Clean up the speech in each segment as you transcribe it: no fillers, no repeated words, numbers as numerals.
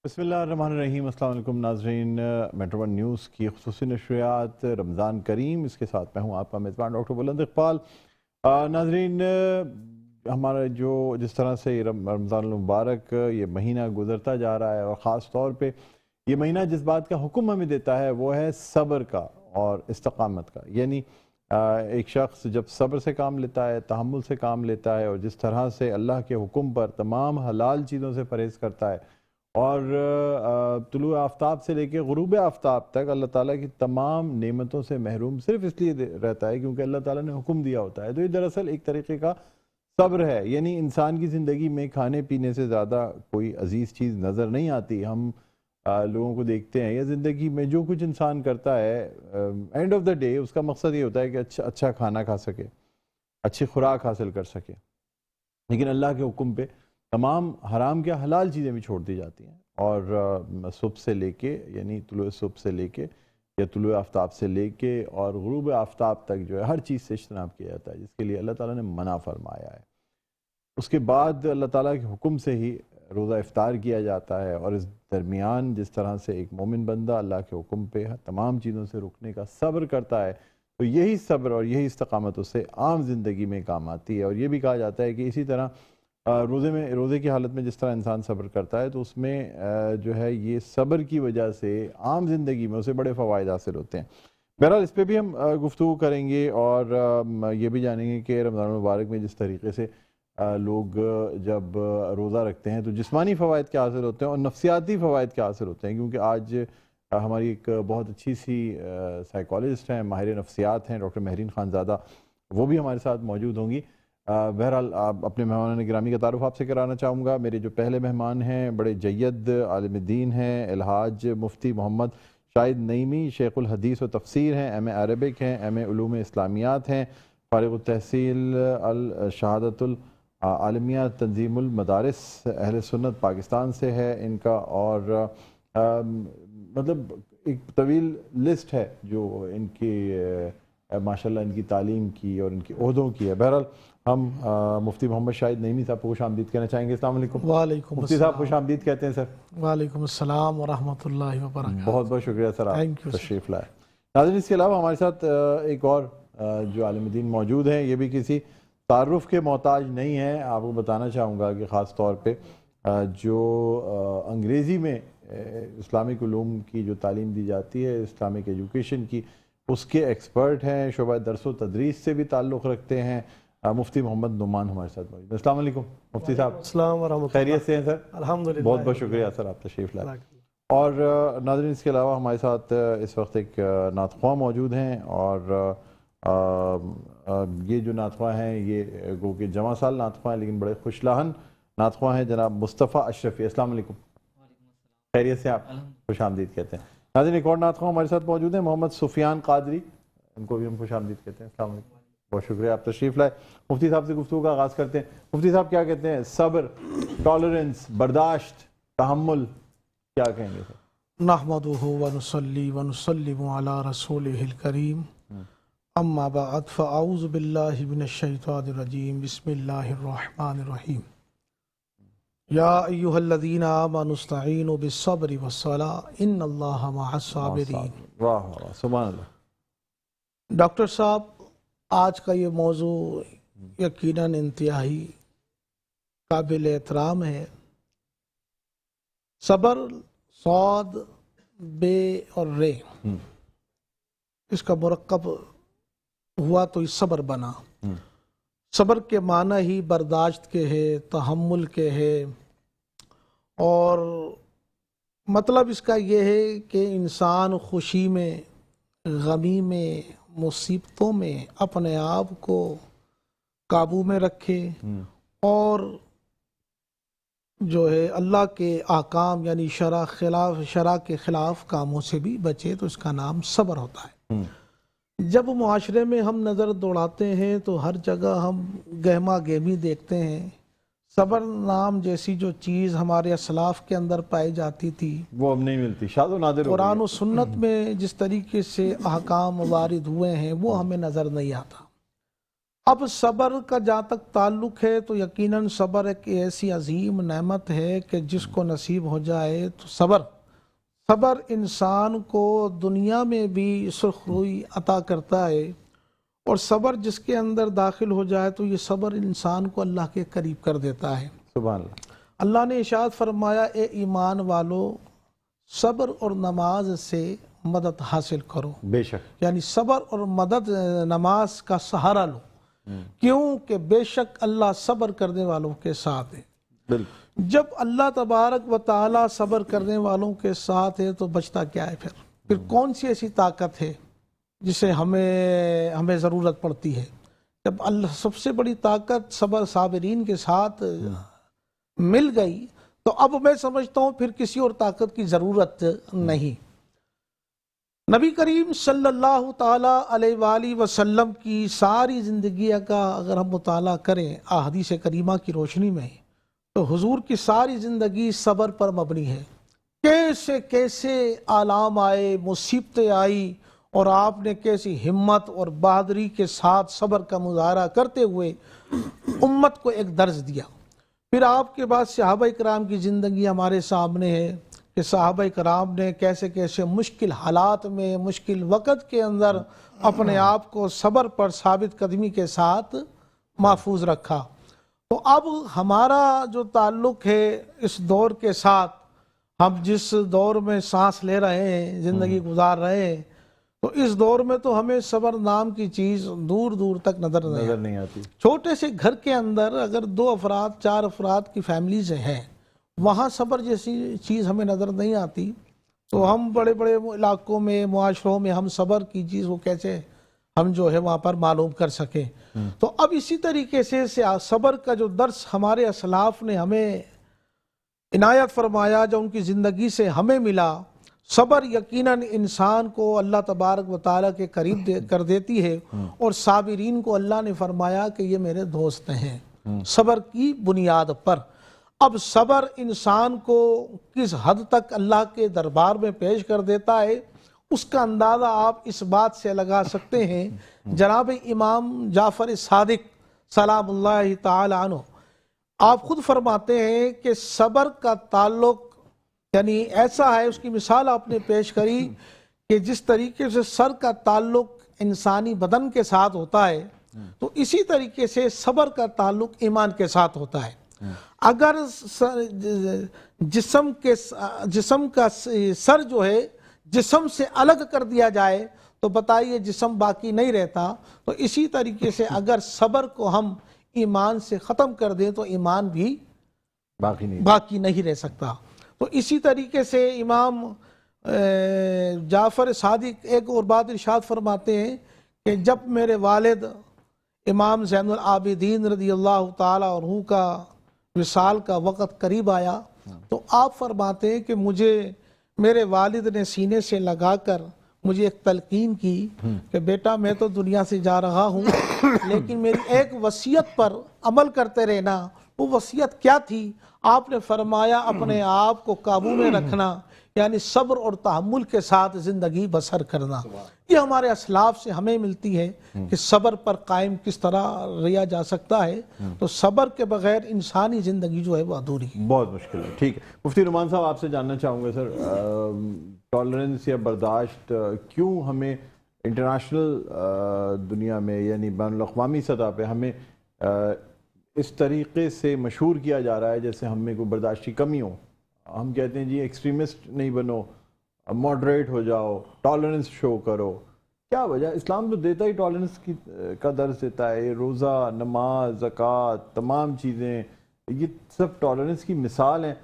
بسم اللہ الرحمن الرحیم۔ السلام علیکم ناظرین، میٹرو ون نیوز کی خصوصی نشریات رمضان کریم، اس کے ساتھ میں ہوں آپ کا میزبان ڈاکٹر بلند اقبال۔ ناظرین، ہمارا جس طرح سے یہ رمضان المبارک یہ مہینہ گزرتا جا رہا ہے، اور خاص طور پہ یہ مہینہ جس بات کا حکم ہمیں دیتا ہے وہ ہے صبر کا اور استقامت کا۔ یعنی ایک شخص جب صبر سے کام لیتا ہے، تحمل سے کام لیتا ہے، اور جس طرح سے اللہ کے حکم پر تمام حلال چیزوں سے پرہیز کرتا ہے، اور طلوع آفتاب سے لے کے غروب آفتاب تک اللہ تعالیٰ کی تمام نعمتوں سے محروم صرف اس لیے رہتا ہے کیونکہ اللہ تعالیٰ نے حکم دیا ہوتا ہے، تو یہ دراصل ایک طریقے کا صبر ہے۔ یعنی انسان کی زندگی میں کھانے پینے سے زیادہ کوئی عزیز چیز نظر نہیں آتی۔ ہم لوگوں کو دیکھتے ہیں، یا زندگی میں جو کچھ انسان کرتا ہے، اینڈ آف دا ڈے اس کا مقصد یہ ہوتا ہے کہ اچھا کھانا کھا سکے، اچھی خوراک حاصل کر سکے، لیکن اللہ کے حکم پہ تمام حرام کے حلال چیزیں بھی چھوڑ دی جاتی ہیں، اور صبح سے لے کے، یعنی طلوع صبح سے لے کے یا طلوع آفتاب سے لے کے اور غروب آفتاب تک جو ہے ہر چیز سے اجتناب کیا جاتا ہے جس کے لیے اللہ تعالیٰ نے منع فرمایا ہے۔ اس کے بعد اللہ تعالیٰ کے حکم سے ہی روزہ افطار کیا جاتا ہے، اور اس درمیان جس طرح سے ایک مومن بندہ اللہ کے حکم پہ تمام چیزوں سے رکنے کا صبر کرتا ہے، تو یہی صبر اور یہی استقامت اس سے عام زندگی میں کام آتی ہے۔ اور یہ بھی کہا جاتا ہے کہ اسی طرح روزے کی حالت میں جس طرح انسان صبر کرتا ہے، تو اس میں جو ہے یہ صبر کی وجہ سے عام زندگی میں اسے بڑے فوائد حاصل ہوتے ہیں۔ بہرحال اس پہ بھی ہم گفتگو کریں گے، اور یہ بھی جانیں گے کہ رمضان المبارک میں جس طریقے سے لوگ جب روزہ رکھتے ہیں تو جسمانی فوائد کیا حاصل ہوتے ہیں اور نفسیاتی فوائد کیا حاصل ہوتے ہیں، کیونکہ آج ہماری ایک بہت اچھی سی سائیکالوجسٹ ہیں، ماہر نفسیات ہیں، ڈاکٹر مہرین خانزادہ، وہ بھی ہمارے ساتھ موجود ہوں گی۔ بہرحال اپنے مہمانان گرامی کا تعارف آپ سے کرانا چاہوں گا۔ میرے جو پہلے مہمان ہیں بڑے جید عالم دین ہیں، الحاج مفتی محمد شاہد نعیمی، شیخ الحدیث و تفسیر ہیں، ایم اے عربک ہیں، ایم اے علوم اسلامیات ہیں، فارغ التحصیل الشہادۃ العالمیہ تنظیم المدارس اہل سنت پاکستان سے ہے ان کا، اور مطلب ایک طویل لسٹ ہے جو ان کی ماشاءاللہ ان کی تعلیم کی اور ان کی عہدوں کی ہے۔ بہرحال ہم مفتی محمد شاہد نعیمی صاحب کو خوش آمدید کہنا چاہیں گے۔ السلام علیکم۔ وعلیکم مفتی صاحب خوش آمدید کہتے ہیں سر۔ وعلیکم السلام ورحمۃ اللہ وبرکاتہ۔ بہت بہت شکریہ سر، آپ you, تشریف لائے۔ ناظرین، اس کے علاوہ ہمارے ساتھ ایک اور جو عالم دین موجود ہیں، یہ بھی کسی تعارف کے محتاج نہیں ہیں۔ آپ کو بتانا چاہوں گا کہ خاص طور پہ جو انگریزی میں اسلامک علوم کی جو تعلیم دی جاتی ہے، اسلامک ایجوکیشن کی، اس کے ایکسپرٹ ہیں، شعبہ درس و تدریس سے بھی تعلق رکھتے ہیں، مفتی محمد نعمان ہمارے ساتھ موجود ہیں۔ السلام علیکم مفتی صاحب۔ السلام ورحمۃ اللہ۔ خیریت سے ہیں سر؟ الحمدللہ، بہت بہت شکریہ سر، آپ تشریف لائے۔ اور ناظرین، اس کے علاوہ ہمارے ساتھ اس وقت ایک نعت خواں موجود ہیں، اور یہ جو نعت خواں ہیں یہ گو کہ جمع سال نعت خواں ہیں لیکن بڑے خوش لہن نعت خواں ہیں، جناب مصطفیٰ اشرفی۔ السلام علیکم۔ خیریت سے آپ؟ خوش آمدید کہتے ہیں۔ ناظرین، ایک اور نعت خواں ہمارے ساتھ موجود ہیں، محمد سفیان قادری، ان کو بھی ہم خوش آمدید کہتے ہیں۔ السلام علیکم، بہت شکریہ، آپ تشریف لائے۔ مفتی صاحب سے گفتگو کا آغاز کرتے ہیں۔ مفتی صاحب کیا کہتے ہیں؟ صبر، ٹالرنس، برداشت، تحمل، کیا کہیں گے سر؟ نحمدہ ونصلی ونسلم علی رسولہ الکریم، اما بعد فاعوذ باللہ من الشیطان الرجیم، بسم اللہ الرحمن الرحیم۔ یا ایہا الذین آمنوا استعینوا بالصبر والصلاۃ ان اللہ مع الصابرین۔ واہ واہ، سبحان اللہ۔ ڈاکٹر صاحب، آج کا یہ موضوع یقیناً انتہائی قابل احترام ہے۔ صبر، صاد، بے اور رے، اس کا مرکب ہوا تو اس صبر بنا۔ صبر کے معنی ہی برداشت کے ہے، تحمل کے ہے، اور مطلب اس کا یہ ہے کہ انسان خوشی میں، غمی میں، مصیبتوں میں اپنے آپ کو قابو میں رکھے، اور جو ہے اللہ کے احکام یعنی شرع کے خلاف کاموں سے بھی بچے، تو اس کا نام صبر ہوتا ہے۔ جب معاشرے میں ہم نظر دوڑاتے ہیں تو ہر جگہ ہم گہما گہمی دیکھتے ہیں۔ صبر نام جیسی جو چیز ہمارے اسلاف کے اندر پائی جاتی تھی وہ اب نہیں ملتی، شاذ و نادر ہو گئی۔ قرآن و سنت میں جس طریقے سے احکام وارد ہوئے ہیں وہ ہمیں نظر نہیں آتا۔ اب صبر کا جہاں تک تعلق ہے تو یقیناً صبر ایک ایسی عظیم نعمت ہے کہ جس کو نصیب ہو جائے تو صبر انسان کو دنیا میں بھی سرخ روئی عطا کرتا ہے، اور صبر جس کے اندر داخل ہو جائے تو یہ صبر انسان کو اللہ کے قریب کر دیتا ہے۔ سبحان اللہ۔ اللہ نے ارشاد فرمایا، اے ایمان والو صبر اور نماز سے مدد حاصل کرو۔ بے شک، یعنی صبر اور مدد نماز کا سہارا لو، کیوں کہ بے شک اللہ صبر کرنے والوں کے ساتھ ہے۔ بالکل، جب اللہ تبارک و تعالی صبر کرنے والوں کے ساتھ ہے تو بچتا کیا ہے؟ پھر کون سی ایسی طاقت ہے جسے ہمیں ضرورت پڑتی ہے؟ جب اللہ سب سے بڑی طاقت صابرین کے ساتھ مل گئی تو اب میں سمجھتا ہوں پھر کسی اور طاقت کی ضرورت نہیں۔ نبی کریم صلی اللہ تعالی علیہ وآلہ وسلم کی ساری زندگی کا اگر ہم مطالعہ کریں احادیث کریمہ کی روشنی میں تو حضور کی ساری زندگی صبر پر مبنی ہے۔ کیسے کیسے آلام آئے، مصیبتیں آئی، اور آپ نے کیسی ہمت اور بہادری کے ساتھ صبر کا مظاہرہ کرتے ہوئے امت کو ایک درس دیا۔ پھر آپ کے بعد صحابہ کرام کی زندگی ہمارے سامنے ہے کہ صحابہ کرام نے کیسے کیسے مشکل حالات میں، مشکل وقت کے اندر اپنے آپ کو صبر پر ثابت قدمی کے ساتھ محفوظ رکھا۔ تو اب ہمارا جو تعلق ہے اس دور کے ساتھ، ہم جس دور میں سانس لے رہے ہیں، زندگی گزار رہے ہیں، تو اس دور میں تو ہمیں صبر نام کی چیز دور دور تک نظر نہیں آتی۔ چھوٹے سے گھر کے اندر اگر 2 افراد 4 افراد کی فیملیز ہیں، وہاں صبر جیسی چیز ہمیں نظر نہیں آتی، تو ہم بڑے بڑے علاقوں میں، معاشروں میں ہم صبر کی چیز کو کیسے ہم جو ہے وہاں پر معلوم کر سکیں۔ تو اب اسی طریقے سے صبر کا جو درس ہمارے اسلاف نے ہمیں عنایت فرمایا، جو ان کی زندگی سے ہمیں ملا، صبر یقیناً انسان کو اللہ تبارک و تعالیٰ کے قریب کر دیتی ہے، اور صابرین کو اللہ نے فرمایا کہ یہ میرے دوست ہیں صبر کی بنیاد پر۔ اب صبر انسان کو کس حد تک اللہ کے دربار میں پیش کر دیتا ہے اس کا اندازہ آپ اس بات سے لگا سکتے ہیں۔ جناب امام جعفر صادق سلام اللہ تعالی عنہ آپ خود فرماتے ہیں کہ صبر کا تعلق یعنی ایسا ہے، اس کی مثال آپ نے پیش کری کہ جس طریقے سے سر کا تعلق انسانی بدن کے ساتھ ہوتا ہے تو اسی طریقے سے صبر کا تعلق ایمان کے ساتھ ہوتا ہے۔ اگر جسم کا سر جو ہے جسم سے الگ کر دیا جائے تو بتائیے جسم باقی نہیں رہتا، تو اسی طریقے سے اگر صبر کو ہم ایمان سے ختم کر دیں تو ایمان بھی باقی نہیں رہ سکتا۔ تو اسی طریقے سے امام جعفر صادق ایک اور بات ارشاد فرماتے ہیں کہ جب میرے والد امام زین العابدین رضی اللہ تعالی عنہ کا وصال کا وقت قریب آیا تو آپ فرماتے ہیں کہ مجھے میرے والد نے سینے سے لگا کر مجھے ایک تلقین کی کہ بیٹا میں تو دنیا سے جا رہا ہوں لیکن میری ایک وصیت پر عمل کرتے رہنا۔ وہ وصیت کیا تھی؟ آپ نے فرمایا اپنے آپ کو قابو میں رکھنا، یعنی صبر اور تحمل کے ساتھ زندگی بسر کرنا۔ یہ ہمارے اسلاف سے ہمیں ملتی ہے کہ صبر پر قائم کس طرح رہا جا سکتا ہے۔ تو صبر کے بغیر انسانی زندگی جو ہے وہ ادھوری ہے، بہت مشکل ہے۔ ٹھیک ہے مفتی نعمان صاحب، آپ سے جاننا چاہوں گا سر، ٹالرنس یا برداشت کیوں ہمیں انٹرنیشنل دنیا میں یعنی بین الاقوامی سطح پہ ہمیں اس طریقے سے مشہور کیا جا رہا ہے جیسے ہم میں کوئی برداشت کی کمی ہو؟ ہم کہتے ہیں جی ایکسٹریمسٹ نہیں بنو، ماڈریٹ ہو جاؤ، ٹالرنس شو کرو۔ کیا وجہ؟ اسلام تو دیتا ہی ٹالرنس کا درس دیتا ہے، روزہ، نماز، زکوٰۃ، تمام چیزیں یہ سب ٹالرنس کی مثال ہیں،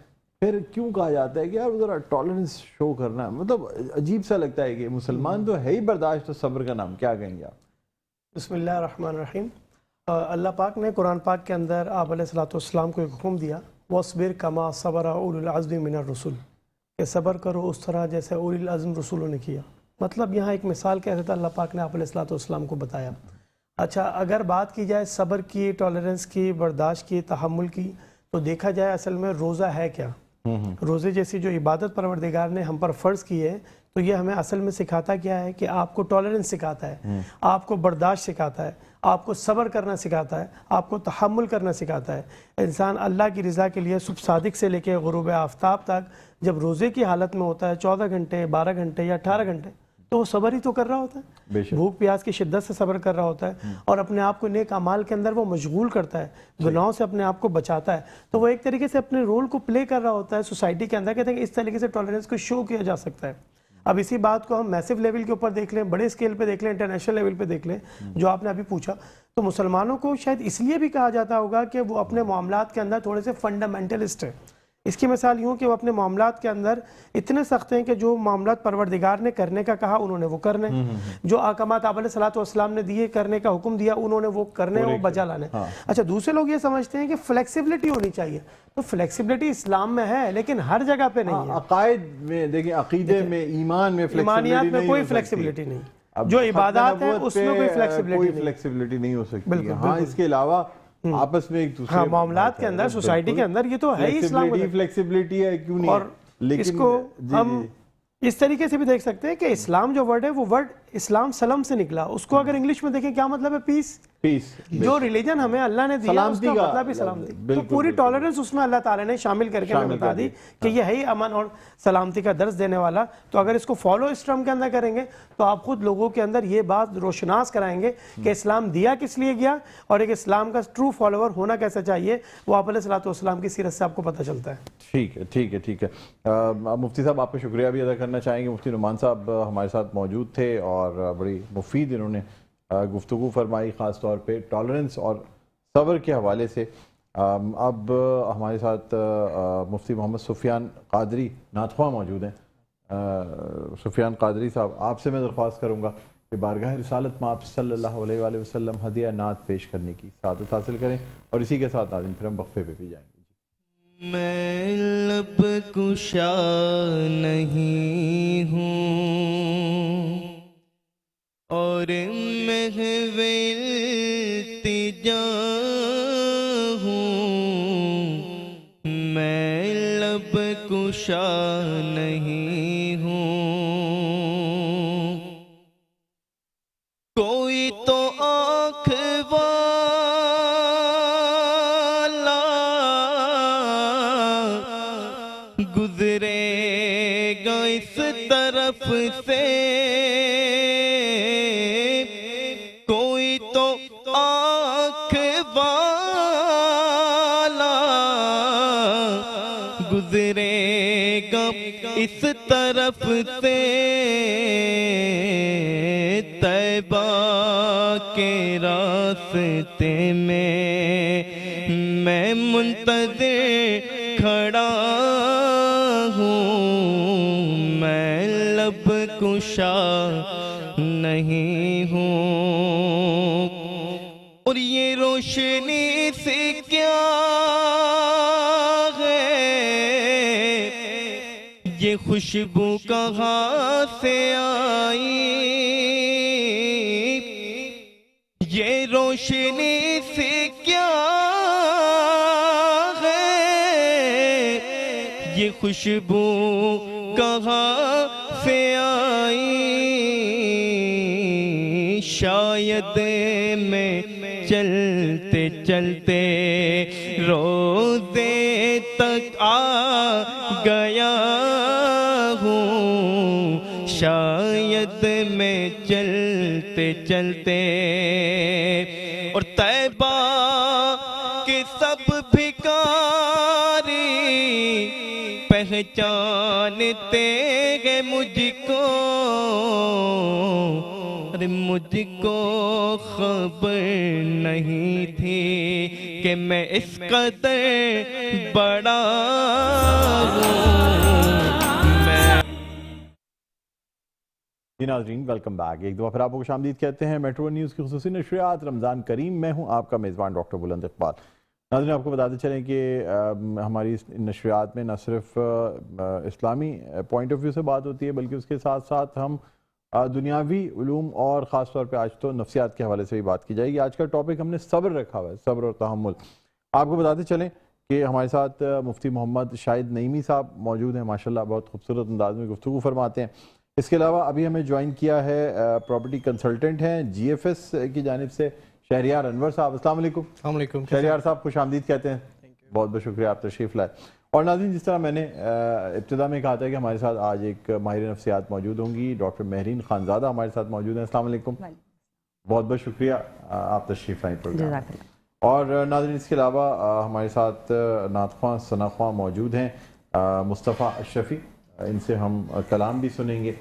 پھر کیوں کہا جاتا ہے کہ یار ذرا ٹالرنس شو کرنا؟ مطلب عجیب سا لگتا ہے کہ مسلمان تو ہے ہی برداشت اور صبر کا نام، کیا کہیں گے آپ؟ بسم اللہ الرحمن الرحیم۔ اللہ پاک نے قرآن پاک کے اندر آپ علیہ الصلوۃ والسلام کو ایک حکم دیا، وَاصْبِرْ كَمَا صَبَرَ أُولُو الْعَزْمِ مِنَ الرُّسُلِ، کہ صبر کرو اس طرح جیسے اولی العزم رسولوں نے کیا۔ مطلب یہاں ایک مثال کہتے تھے اللہ پاک نے آپ علیہ الصلوۃ والسلام کو بتایا۔ اچھا، اگر بات کی جائے صبر کی، ٹالرنس کی، برداشت کی، تحمل کی، تو دیکھا جائے اصل میں روزہ ہے کیا؟ روزے جیسی جو عبادت پروردگار نے ہم پر فرض کی ہے تو یہ ہمیں اصل میں سکھاتا کیا ہے کہ آپ کو ٹالرنس سکھاتا ہے، آپ کو برداشت سکھاتا ہے، آپ کو صبر کرنا سکھاتا ہے، آپ کو تحمل کرنا سکھاتا ہے۔ انسان اللہ کی رضا کے لیے صبح صادق سے لے کے غروب آفتاب تک جب روزے کی حالت میں ہوتا ہے 14 گھنٹے 12 گھنٹے یا 18 گھنٹے، تو وہ صبر ہی تو کر رہا ہوتا ہے، بھوک پیاس کی شدت سے صبر کر رہا ہوتا ہے، اور اپنے آپ کو نیک اعمال کے اندر وہ مشغول کرتا ہے، گناہوں سے اپنے آپ کو بچاتا ہے، تو وہ ایک طریقے سے اپنے رول کو پلے کر رہا ہوتا ہے سوسائٹی کے اندر۔ کہتے ہیں کہ اس طریقے سے ٹالرنس کو شو کیا جا سکتا ہے۔ اب اسی بات کو ہم میسو لیول کے اوپر دیکھ لیں، بڑے اسکیل پہ دیکھ لیں، انٹرنیشنل لیول پہ دیکھ لیں، جو آپ نے ابھی پوچھا، تو مسلمانوں کو شاید اس لیے بھی کہا جاتا ہوگا کہ وہ اپنے معاملات کے اندر تھوڑے سے فنڈامنٹلسٹ ہیں۔ اس کی مثال یوں کہ وہ اپنے معاملات کے اندر اتنے سخت ہیں کہ جو معاملات پروردگار نے کرنے کا کہا انہوں نے وہ کرنے، جو احکامات آپ علیہ الصلوۃ والسلام نے دیے کرنے کا حکم دیا انہوں نے وہ کرنے، وہ بجا لانے۔ اچھا، دوسرے لوگ یہ سمجھتے ہیں کہ فلیکسیبلٹی ہونی چاہیے، تو فلیکسیبلٹی اسلام میں ہے لیکن ہر جگہ پہ نہیں ہے۔ عقائد میں دیکھیں، عقیدے میں، ایمان میں ایمانیات میں کوئی فلیکسیبلٹی نہیں، جو عبادات ہیں اس میں کوئی فلیکسیبلٹی نہیں ہو سکتی۔ ہاں، اس کے علاوہ آپس میں ایک دوسرے معاملات کے اندر، سوسائٹی کے اندر، یہ تو ہے ہی اسلام میں فلیکسیبلٹی ہے، کیوں نہیں؟ اور اس کو ہم اس طریقے سے بھی دیکھ سکتے ہیں کہ اسلام جو ورڈ ہے وہ ورڈ اسلام سلم سے نکلا، اس کو اگر انگلش میں دیکھیں کیا مطلب ہے؟ پیس۔ جو ریلیجن ہمیں اللہ نے دیا اس کا مطلب ہی سلامتی، تو پوری ٹالرنس اس میں اللہ تعالیٰ نے شامل کر کے ہمیں بتا دی کہ یہ ہے ہی امن اور سلامتی کا درس دینے والا۔ تو اگر اس کو فالو اس ٹرم کے اندر کریں گے تو آپ خود لوگوں کے اندر یہ بات روشناس کرائیں گے کہ اسلام دیا کس لیے گیا، اور ایک اسلام کا ٹرو فالوور ہونا کیسا چاہیے، وہ آپ علیہ الصلوۃ والسلام کی سیرت سے آپ کو پتہ چلتا ہے۔ ٹھیک ہے، ٹھیک ہے، ٹھیک ہے۔ مفتی صاحب، آپ کا شکریہ بھی ادا کرنا چاہیں گے۔ مفتی نعمان صاحب ہمارے ساتھ موجود تھے اور بڑی مفید انہوں نے گفتگو فرمائی، خاص طور پہ ٹالرنس اور صبر کے حوالے سے۔ اب ہمارے ساتھ مفتی محمد سفیان قادری نعت خواں موجود ہیں۔ سفیان قادری صاحب، آپ سے میں درخواست کروں گا کہ بارگاہ رسالت میں آپ صلی اللہ علیہ وآلہ وسلم ہدیہ نعت پیش کرنے کی سعادت حاصل کریں، اور اسی کے ساتھ ناظرین پھر ہم وقفے پہ بھی جائیں گے۔ میں لب کشا نہیں ہوں اور محو التجا ہوں، میں لب کشا نہیں ہوں، کوئی تو آنکھ گزرے گا اس طرف سے، کوئی تو آنکھ والا گزرے گا اس طرف سے، طیبہ کے راستے میں منتظر کھڑا ہوں، میں لب کشا نہیں ہوں، اور یہ روشنی سے کیا ہے، یہ خوشبو کہاں سے آئی، یہ روشنی سے کیا یہ خوشبو کہاں سے آئی، شاید میں چلتے چلتے روزے تک آ گیا ہوں، شاید میں چلتے چلتے، اور طیبہ کے سب بھکاری پہچانتے ہیں مجھ کو، ارے مجھ کو خبر نہیں تھی کہ میں اس قدر بڑا ہوں۔ جی ناظرین، ویلکم بیک۔ ایک دفعہ پھر آپ کو خوش آمدید کہتے ہیں میٹرو نیوز کی خصوصی نشریات رمضان کریم۔ میں ہوں آپ کا میزبان ڈاکٹر بلند اقبال۔ ناظرین، آپ کو بتاتے چلیں کہ ہماری اس نشریات میں نہ صرف اسلامی پوائنٹ آف ویو سے بات ہوتی ہے، بلکہ اس کے ساتھ ساتھ ہم دنیاوی علوم اور خاص طور پہ آج تو نفسیات کے حوالے سے بھی بات کی جائے گی۔ آج کا ٹاپک ہم نے صبر رکھا ہوا ہے، صبر اور تحمل۔ آپ کو بتاتے چلیں کہ ہمارے ساتھ مفتی محمد شاہد نعیمی صاحب موجود ہیں، ماشاءاللہ بہت خوبصورت انداز میں گفتگو فرماتے ہیں۔ اس کے علاوہ ابھی ہمیں جوائن کیا ہے پراپرٹی کنسلٹنٹ ہیں جی ایف ایس کی جانب سے شہریار انور صاحب. السلام علیکم. السلام علیکم. شہریار صاحب خوش آمدید کہتے ہیں. بہت بہت شکریہ آپ تشریف لائے. اور ناظرین جس طرح میں نے ابتدا میں کہا تھا کہ ہمارے ساتھ آج ایک ماہر نفسیات موجود ہوں گی, ڈاکٹر مہرین خانزادہ ہمارے ساتھ موجود ہیں. السلام علیکم. بہت بہت شکریہ آپ تشریف لائیں پروگرام. اور ناظرین اس کے علاوہ ہمارے ساتھ نعت خواں ثنا خواں موجود ہیں, مصطفیٰ اشرفی, ان سے ہم کلام بھی سنیں گے.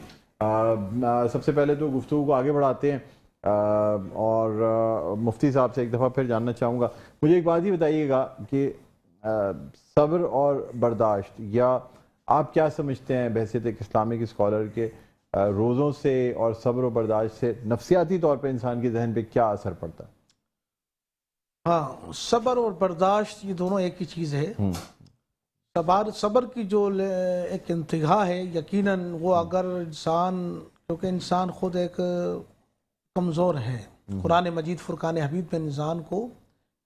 سب سے پہلے تو گفتگو کو آگے بڑھاتے ہیں اور مفتی صاحب سے ایک دفعہ پھر جاننا چاہوں گا, مجھے ایک بات ہی بتائیے گا کہ صبر اور برداشت, یا آپ کیا سمجھتے ہیں بحیثیت ایک اسلامک اسکالر کے, روزوں سے اور صبر و برداشت سے نفسیاتی طور پہ انسان کے ذہن پہ کیا اثر پڑتا ہے؟ ہاں, صبر اور برداشت یہ دونوں ایک ہی چیز ہے. صبر کی جو ایک انتہا ہے, یقیناً وہ اگر انسان, کیونکہ انسان خود ایک کمزور ہے, قرآن مجید فرقان حمید میں انسان کو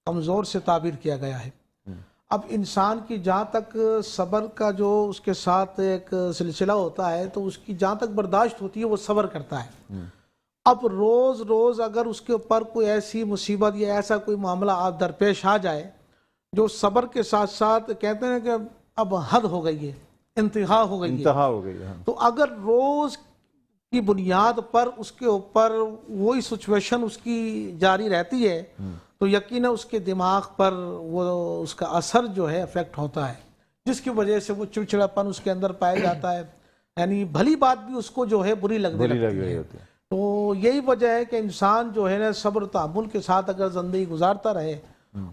کمزور سے تعبیر کیا گیا ہے. اب انسان کی جہاں تک صبر کا جو اس کے ساتھ ایک سلسلہ ہوتا ہے, تو اس کی جہاں تک برداشت ہوتی ہے وہ صبر کرتا ہے. اب روز روز اگر اس کے اوپر کوئی ایسی مصیبت یا ایسا کوئی معاملہ آپ درپیش آ جائے جو صبر کے ساتھ ساتھ کہتے ہیں کہ اب حد ہو گئی ہے, انتہا ہو گئی ہے, تو اگر روز کی بنیاد پر اس کے اوپر وہی سچویشن اس کی جاری رہتی ہے, تو یقیناً اس کے دماغ پر وہ اس کا اثر جو ہے افیکٹ ہوتا ہے, جس کی وجہ سے وہ چڑچڑاپن اس کے اندر پایا جاتا ہے. یعنی بھلی بات بھی اس کو جو ہے بری لگنے لگتی ہے. تو یہی وجہ ہے کہ انسان جو ہے نا صبر و تحمل کے ساتھ اگر زندگی گزارتا رہے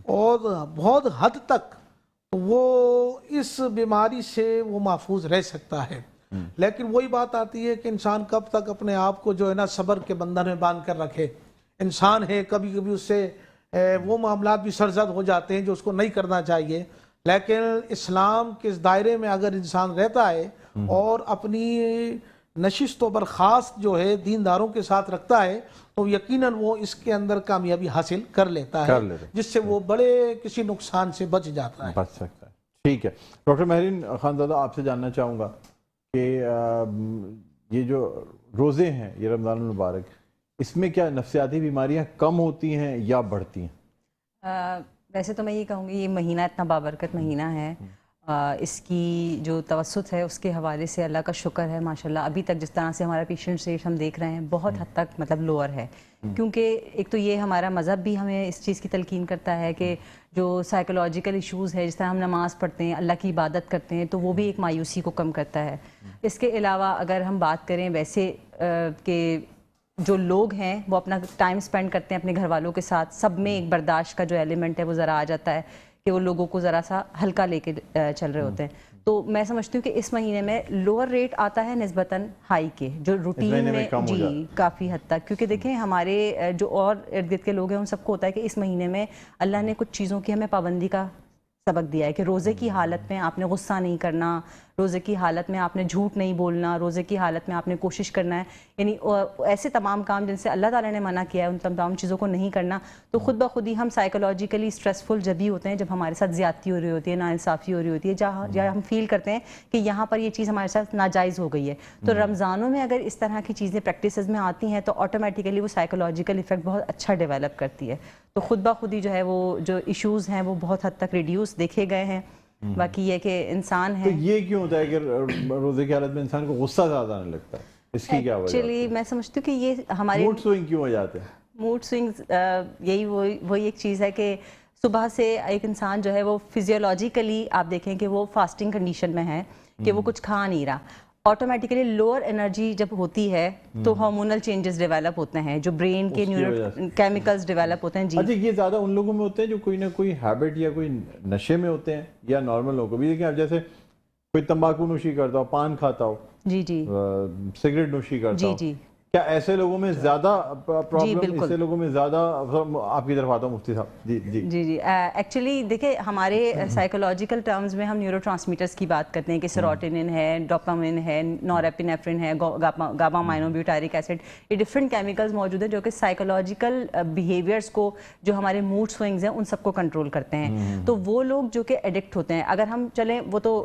اور بہت حد تک, وہ اس بیماری سے وہ محفوظ رہ سکتا ہے. لیکن وہی بات آتی ہے کہ انسان کب تک اپنے آپ کو جو ہے نا صبر کے بندھن میں باندھ کر رکھے. انسان ہے, کبھی کبھی اس سے وہ معاملات بھی سرزد ہو جاتے ہیں جو اس کو نہیں کرنا چاہیے. لیکن اسلام کے اس دائرے میں اگر انسان رہتا ہے اور اپنی نشست و برخاست جو ہے دینداروں کے ساتھ رکھتا ہے, تو یقیناً وہ اس کے اندر کامیابی حاصل کر لیتا ہے, جس سے وہ بڑے کسی نقصان سے بچ جاتا ہے, بچ سکتا ہے. ٹھیک ہے ڈاکٹر مہرین خانزادہ, آپ سے جاننا چاہوں گا کہ یہ جو روزے ہیں, یہ رمضان المبارک, اس میں کیا نفسیاتی بیماریاں کم ہوتی ہیں یا بڑھتی ہیں؟ ویسے تو میں یہ کہوں گی یہ مہینہ اتنا بابرکت مہینہ ہے, اس کی جو توسط ہے اس کے حوالے سے اللہ کا شکر ہے ماشاءاللہ. ابھی تک جس طرح سے ہمارا پیشنٹ ریٹ ہم دیکھ رہے ہیں بہت حد تک مطلب لوور ہے, کیونکہ ایک تو یہ ہمارا مذہب بھی ہمیں اس چیز کی تلقین کرتا ہے کہ جو سائیکولوجیکل ایشوز ہے, جس طرح ہم نماز پڑھتے ہیں, اللہ کی عبادت کرتے ہیں, تو وہ بھی ایک مایوسی کو کم کرتا ہے. اس کے علاوہ اگر ہم بات کریں ویسے کہ جو لوگ ہیں وہ اپنا ٹائم سپینڈ کرتے ہیں اپنے گھر والوں کے ساتھ, سب میں ایک برداشت کا جو ایلیمنٹ ہے وہ ذرا آ جاتا ہے کہ وہ لوگوں کو ذرا سا ہلکا لے کے چل رہے ہوتے ہیں. تو میں سمجھتی ہوں کہ اس مہینے میں لوور ریٹ آتا ہے نسبتاً ہائی کے, جو روٹین میں جی کافی حد تک, کیونکہ دیکھیں ہمارے جو اور ارد گرد کے لوگ ہیں ان سب کو ہوتا ہے کہ اس مہینے میں اللہ نے کچھ چیزوں کی ہمیں پابندی کا سبق دیا ہے کہ روزے کی حالت میں آپ نے غصہ نہیں کرنا, روزے کی حالت میں آپ نے جھوٹ نہیں بولنا, روزے کی حالت میں آپ نے کوشش کرنا ہے, یعنی ایسے تمام کام جن سے اللہ تعالیٰ نے منع کیا ہے ان تمام چیزوں کو نہیں کرنا. تو خود بخود ہی ہم سائیکولوجیکلی اسٹریسفل جب بھی ہوتے ہیں جب ہمارے ساتھ زیادتی ہو رہی ہوتی ہے, ناانصافی ہو رہی ہوتی ہے, جہاں ہم فیل کرتے ہیں کہ یہاں پر یہ چیز ہمارے ساتھ ناجائز ہو گئی ہے. تو رمضانوں میں اگر اس طرح کی چیزیں پریکٹسز میں آتی ہیں تو آٹومیٹیکلی وہ سائیکولوجیکل ایفیکٹ بہت اچھا ڈیولپ کرتی ہے. تو خود بخود ہی جو ہے وہ جو ایشوز ہیں وہ بہت حد تک ریڈیوس دیکھے گئے ہیں. باقی یہ کہ انسان ہے, تو یہ کیوں ہوتا ہے کہ روزے کی حالت میں انسان کو غصہ زیادہ آنے لگتا ہے, اس کی کیا وجہ؟ ایکچولی میں سمجھتی ہوں کہ یہ ہمارے موڈ سوئنگ کیوں ہو جاتے ہیں؟ موڈ سوئنگز یہی وہی ایک چیز ہے کہ صبح سے ایک انسان جو ہے وہ فزیولوجیکلی آپ دیکھیں کہ وہ فاسٹنگ کنڈیشن میں ہے کہ وہ کچھ کھا نہیں رہا, آٹومیٹیکلی لوور انرجی جب ہوتی ہے تو ہارمونل چینجز ڈیولپ ہوتے ہیں, جو برین کے نیورو کیمیکلز ڈیولپ ہوتے ہیں. جی اچھا, یہ زیادہ ان لوگوں میں ہوتے ہیں جو کوئی نہ کوئی ہیبٹ یا کوئی نشے میں ہوتے ہیں, یا نارمل لوگوں کو بھی دیکھیں آپ جیسے کوئی تمباکو نوشی کرتا ہو, پان کھاتا ہو, جی جی سگریٹ نوشی کرتا ہو, جی کیا ایسے لوگوں میں زیادہ پرابلم, ایسے لوگوں میں زیادہ؟ آپ کی طرف آتا ہوں مفتی صاحب. جی جی جی جی ایکچولی دیکھیں ہمارے سائیکولوجیکل ٹرمز میں ہم نیورو ٹرانسمیٹرز کی بات کرتے ہیں کہ سیروٹونن ہے, ڈوپامن ہے, نورایپینیفرین ہے, گابا مائنوبیوٹیرک ایسڈ, یہ ڈفرینٹ کیمیکلز موجود ہیں جو کہ سائیکولوجیکل بیہیویئرس کو, جو ہمارے موڈ سوئنگز ہیں ان سب کو کنٹرول کرتے ہیں. تو وہ لوگ جو کہ ایڈکٹ ہوتے ہیں, اگر ہم چلیں وہ تو